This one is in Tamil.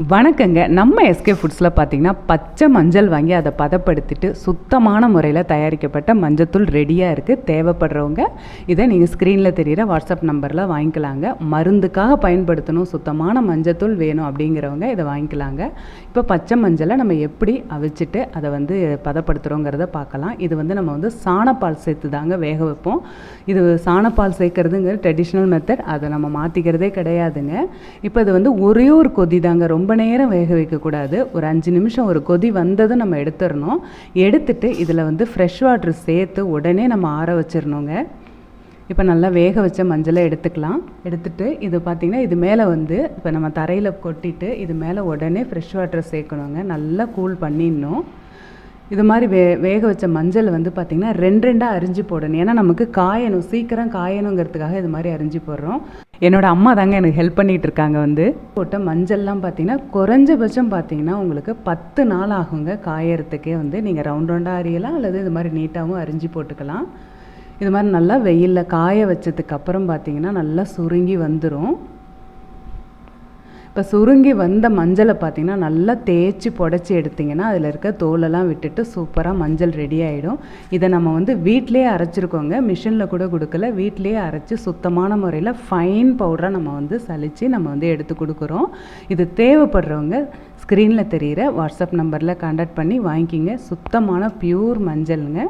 வணக்கங்க. நம்ம எஸ்கே ஃபுட்ஸில் பார்த்தீங்கன்னா, பச்சை மஞ்சள் வாங்கி அதை பதப்படுத்திட்டு சுத்தமான முறையில் தயாரிக்கப்பட்ட மஞ்சத்தூள் ரெடியாக இருக்குது. தேவைப்படுறவங்க இதை நீங்கள் ஸ்க்ரீனில் தெரிகிற வாட்ஸ்அப் நம்பரில் வாங்கிக்கலாங்க. மருந்துக்காக பயன்படுத்தணும், சுத்தமான மஞ்சத்தூள் வேணும் அப்படிங்கிறவங்க இதை வாங்கிக்கலாங்க. இப்போ பச்சை மஞ்சளை நம்ம எப்படி அவிச்சிட்டு அதை பதப்படுத்துகிறோங்கிறத பார்க்கலாம். இது நம்ம சாணப்பால் சேர்த்து தாங்க வேக வைப்போம். இது சாணப்பால் சேர்க்கறதுங்கிற ட்ரெடிஷ்னல் மெத்தட், அதை நம்ம மாற்றிக்கிறதே கிடையாதுங்க. இப்போ இது ஒரே ஒரு கொதி தாங்க, ரொம்ப நேரம் வேக வைக்கக்கூடாது. ஒரு 5 நிமிஷம் ஒரு கொதி வந்ததும் நம்ம எடுத்துடணும். எடுத்துட்டு இதில் ஃப்ரெஷ் வாட்டர் சேர்த்து உடனே நம்ம ஆற வச்சிடணுங்க. இப்போ நல்லா வேக வச்ச மஞ்சளை எடுத்துக்கலாம். எடுத்துகிட்டு இது பார்த்திங்கன்னா, இது மேலே இப்போ நம்ம தரையில் கொட்டிட்டு இது மேலே உடனே ஃப்ரெஷ் வாட்டர் சேர்க்கணுங்க. நல்லா கூல் பண்ணிடணும். இது மாதிரி வேக வச்ச மஞ்சள் பார்த்திங்கன்னா 2 அரிஞ்சு போடணும். ஏன்னா நமக்கு காயணும், சீக்கிரம் காயணுங்கிறதுக்காக இது மாதிரி அரிஞ்சு போடுறோம். என்னோடய அம்மா தாங்க எனக்கு ஹெல்ப் பண்ணிகிட்டு இருக்காங்க. போட்ட மஞ்சள்லாம் பார்த்திங்கன்னா குறைஞ்சபட்சம் பார்த்திங்கன்னா உங்களுக்கு 10 நாள் ஆகுங்க காயறதுக்கே. நீங்கள் ரவுண்டாக அரியலாம், அல்லது இது மாதிரி நீட்டாகவும் அரிஞ்சு போட்டுக்கலாம். இது மாதிரி நல்லா வெயிலில் காய வச்சதுக்கப்புறம் பார்த்திங்கன்னா நல்லா சுருங்கி வந்துடும். இப்போ சுருங்கி வந்த மஞ்சளை பார்த்திங்கன்னா நல்லா தேய்ச்சி புடச்சி எடுத்திங்கன்னா அதில் இருக்க தோலெல்லாம் விட்டுட்டு சூப்பராக மஞ்சள் ரெடி ஆகிடும். இதை நம்ம வீட்டிலே அரைச்சிருக்கோங்க, மிஷினில் கூட கொடுக்கல. வீட்டிலே அரைச்சி சுத்தமான முறையில் ஃபைன் பவுடராக நம்ம சலித்து நம்ம எடுத்து கொடுக்குறோம். இது தேவைப்படுறவங்க ஸ்க்ரீனில் தெரிகிற வாட்ஸ்அப் நம்பரில் கான்டாக்ட் பண்ணி வாங்கிக்கிங்க. சுத்தமான பியூர் மஞ்சளுங்க.